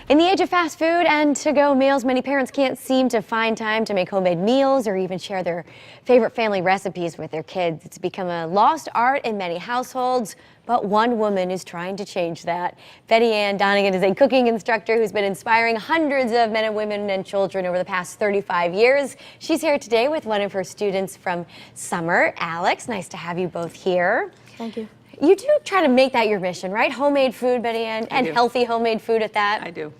In the age of fast food and to-go meals, many parents can't seem to find time to make homemade meals or even share their favorite family recipes with their kids. It's become a lost art in many households, but one woman is trying to change that. Ann Donegan is a cooking instructor who's been inspiring hundreds of men and women and children over the past 35 years. She's here today with one of her students from summer, Alex. Nice to have you both here. Thank you. You do try to make that your mission, right? Homemade food, Ann, and healthy homemade food at that. I do.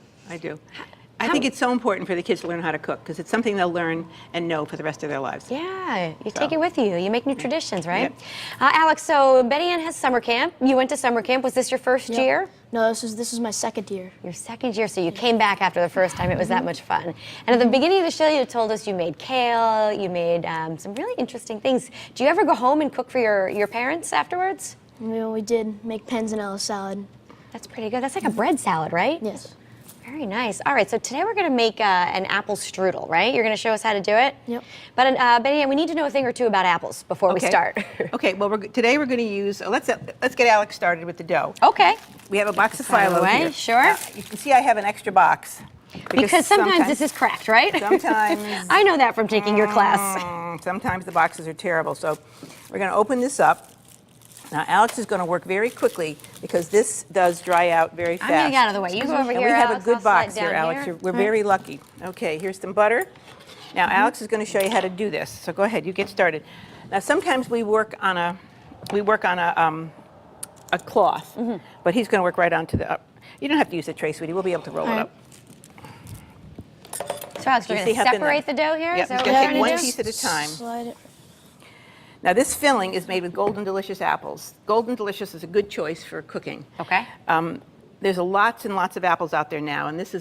I think it's so important for the kids to learn how to cook because it's something they'll learn and know for the rest of their lives. Yeah, you take it with you. You make new traditions, right? Yeah. Alex, so Ann has summer camp. You went to summer camp. Was this your first year? No, this is my second year. Your second year, so you came back after the first time. It was that much fun. And at the beginning of the show, you told us you made kale, you made some really interesting things. Do you ever go home and cook for your parents afterwards? We did make panzanella salad. That's pretty good. That's like a bread salad, right? Yes. Very nice. All right, so today we're going to make an apple strudel, right? You're going to show us how to do it? Yep. But Ann, we need to know a thing or two about apples before we start. Okay, well, today we're going to use, let's get Alex started with the dough. Okay. We have a box of phyllo here. Sure. You can see I have an extra box. Because sometimes this is cracked, right? Sometimes. I know that from taking your class. Sometimes the boxes are terrible. So we're going to open this up. Now, Alex is going to work very quickly because this does dry out very fast. I'm going to get out of the way. You go over here, we have Alex. a good box here, Alex. We're very lucky. Okay, here's some butter. Now, Alex is going to show you how to do this. So go ahead, you get started. Now, sometimes we work on a cloth, but he's going to work right onto the. You don't have to use the tray, sweetie. We'll be able to roll it up. So, Alex, we're going to separate the dough here? Yep, Is that what we're we're going to trying take to one do? piece at a time. Slide it. Now, this filling is made with Golden Delicious apples. Golden Delicious is a good choice for cooking. Okay. There's lots and lots of apples out there now, and this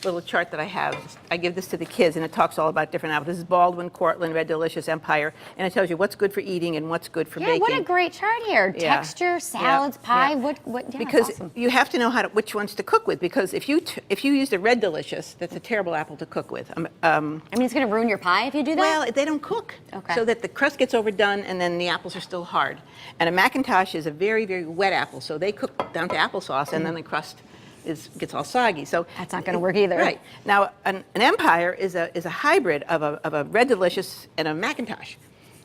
little chart that I have. I give this to the kids, and it talks all about different apples. This is Baldwin, Cortland, Red Delicious, Empire, and it tells you what's good for eating and what's good for baking. What a great chart here. Yeah. Texture, salads, pie. Yeah. What? Because awesome. you have to know which ones to cook with. Because if you use the Red Delicious, that's a terrible apple to cook with. I mean, it's going to ruin your pie if you do that. Well, they don't cook, so that the crust gets overdone, and then the apples are still hard. And a Macintosh is a very, very wet apple, so they cook down to applesauce, and then the crust gets all soggy. So that's not going to work either. Right. Now, an Empire is a hybrid of a Red Delicious and a Macintosh.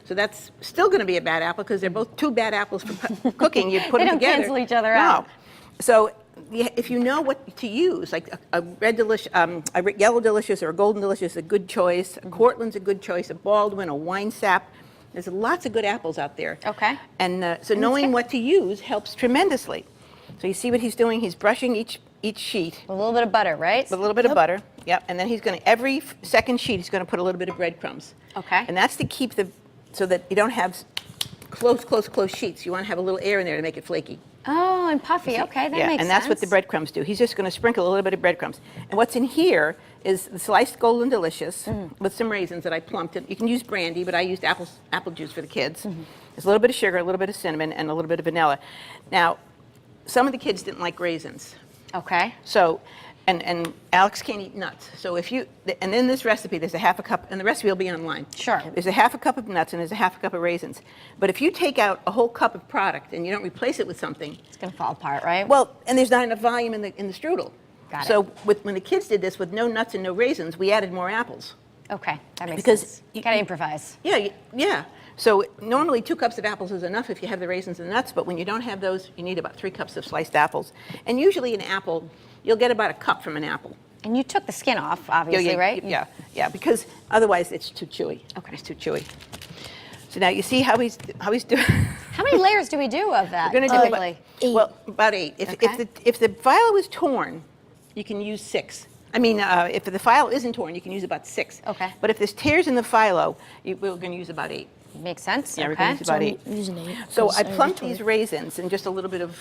So that's still going to be a bad apple because they're both two bad apples for cooking. You put them together. They don't cancel each other out. So if you know what to use, like a Red Delicious, a Yellow Delicious or a Golden Delicious is a good choice. A Cortland's a good choice. A Baldwin, a Wine Sap. There's lots of good apples out there. Okay. And so knowing what to use helps tremendously. So you see what he's doing? He's brushing each sheet. A little bit of butter, right? With a little bit of butter. Yep. And then he's going to, every second sheet, he's going to put a little bit of breadcrumbs. Okay. And that's to keep so that you don't have close sheets. You want to have a little air in there to make it flaky. Oh, and puffy. Okay, that makes sense. And that's what the breadcrumbs do. He's just going to sprinkle a little bit of breadcrumbs. And what's in here is the sliced Golden Delicious with some raisins that I plumped. You can use brandy, but I used apple juice for the kids. There's a little bit of sugar, a little bit of cinnamon, and a little bit of vanilla. Now, some of the kids didn't like raisins. Okay. So, and Alex can't eat nuts. So and in this recipe, there's a half a cup, and the recipe will be online. Sure. There's a half a cup of nuts and there's a half a cup of raisins. But if you take out a whole cup of product and you don't replace it with something, it's going to fall apart, right? Well, and there's not enough volume in the strudel. Got it. So when the kids did this with no nuts and no raisins, we added more apples. Okay, that makes sense. You got to improvise. Yeah. So normally 2 cups of apples is enough if you have the raisins and nuts, but when you don't have those, you need about 3 cups of sliced apples. And usually an apple, you'll get about a cup from an apple. And you took the skin off, obviously, right? Yeah, because otherwise it's too chewy. Okay. It's too chewy. So now you see how he's doing. How many layers do we do of that? We're going to do about 8. About 8. If the phyllo is torn, you can use 6. I mean, if the phyllo isn't torn, you can use about 6. Okay. But if there's tears in the phyllo, we're going to use about 8. Makes sense. Yeah, we're going to use about 8. Using 8. So I plumped these raisins and just a little bit of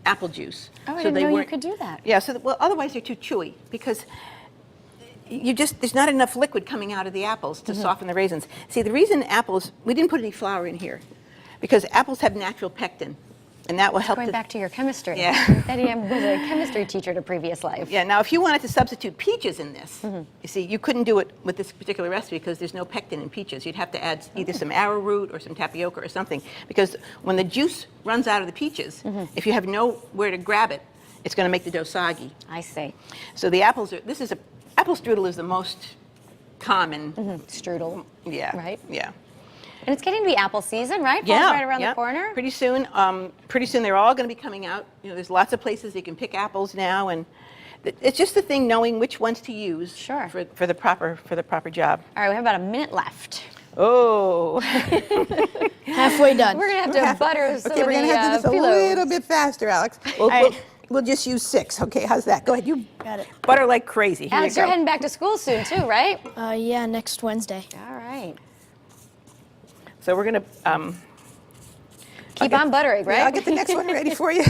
apple juice. Oh, I so didn't they know you weren't- could do that. Yeah, well, otherwise they're too chewy because there's not enough liquid coming out of the apples to soften the raisins. See, the reason we didn't put any flour in here because apples have natural pectin. And that will help. Going back to your chemistry. Yeah. Ann was a chemistry teacher in a previous life. Yeah. Now, if you wanted to substitute peaches in this, you see, you couldn't do it with this particular recipe because there's no pectin in peaches. You'd have to add either some arrowroot or some tapioca or something. Because when the juice runs out of the peaches, if you have nowhere to grab it, it's going to make the dough soggy. I see. So the apples are, apple strudel is the most common. Strudel. Yeah. Right? Yeah. And it's getting to be apple season, right? Fall's Yeah, right around yeah. the corner. Pretty soon they're all going to be coming out. You know, there's lots of places you can pick apples now, and it's just the thing knowing which ones to use Sure. for the proper job. All right, we have about a minute left. Oh. Halfway done. We're gonna have to butter some Okay, of we're going to have to do the this a phyllo. little bit faster, Alex. We'll just use 6. Okay, how's that? Go ahead. You Got it. Butter like crazy. Here Alex, you you're go. heading back to school soon too, right? Yeah, next Wednesday. All right. So we're going to Keep on buttering, right? Yeah, I'll get the next one ready for you.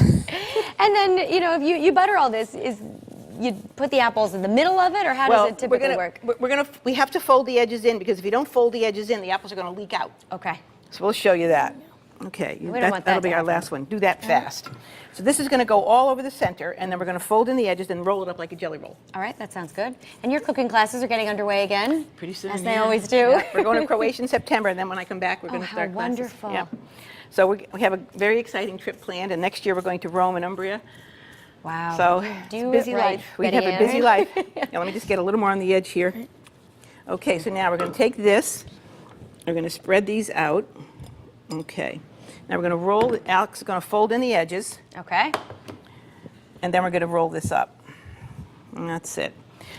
And then, if you butter all this, you put the apples in the middle of it, or how does it typically work? We have to fold the edges in, because if you don't fold the edges in, the apples are going to leak out. Okay. So we'll show you that. Okay, We don't want that that'll to be our happen. last one. Do that fast. So this is going to go all over the center, and then we're going to fold in the edges and roll it up like a jelly roll. All right, that sounds good. And your cooking classes are getting underway again? Pretty soon, As they yeah. always do. Yeah. We're going to Croatia in September, and then when I come back, we're going to how start classes. wonderful. Yeah. So we have a very exciting trip planned, and next year we're going to Rome and Umbria. Wow. So Do it's a busy it right, life. We Betty have a busy Ann. life. Now let me just get a little more on the edge here. Okay, so now we're going to take this. We're going to spread these out. Okay. Now we're going to roll. Alex is going to fold in the edges, Okay. and then we're going to roll this up. And that's it.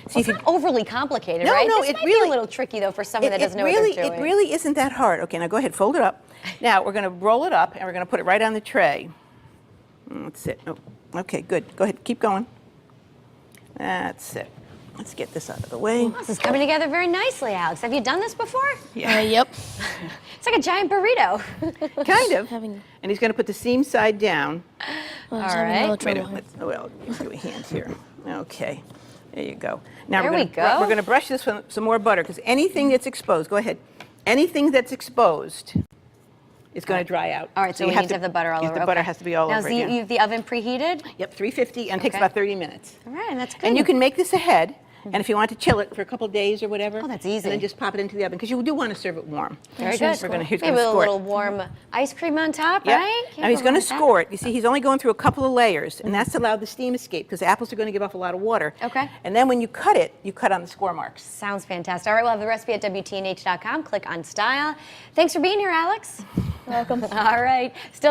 See, It's not overly complicated, No, right? no, this it might be really- a little tricky, though, for someone that doesn't know really, what they're doing. It really isn't that hard. Okay, now go ahead, fold it up. Now we're going to roll it up, and we're going to put it right on the tray. That's it. Oh, okay, good. Go ahead, keep going. That's it. Let's get this out of the way. This is coming together very nicely, Alex. Have you done this before? Yep. It's like a giant burrito. Kind of. Having- And he's going to put the seam side down. I was All having a right. little Wait a trouble. minute. Well, let's do a hand here. Okay. There you go. Now There we're we gonna, go. We're going to brush this with some more butter, because anything that's exposed, go ahead, anything that's exposed is going to dry out. All right, so we need to have the butter all over. The butter Okay. has to be all now, over you again. have the oven preheated? Yep, 350, and it takes Okay. about 30 minutes. All right, that's good. And you can make this ahead, and if you want to chill it for a couple of days or whatever, Oh, that's easy. and then just pop it into the oven, because you do want to serve it warm. Very Sure, good. We're gonna- here's Maybe gonna a score it. little warm ice cream on top, Yep. right? Now he's going to Can't go wrong score with it. You see, he's only going through a couple of layers, and that's to allow the steam escape, because the apples are going to give off a lot of water. Okay. And then when you cut it, you cut on the score marks. that. Sounds fantastic. All right, we'll have the recipe at WTNH.com. Click on style. Thanks for being here, Alex. Welcome. All right. Still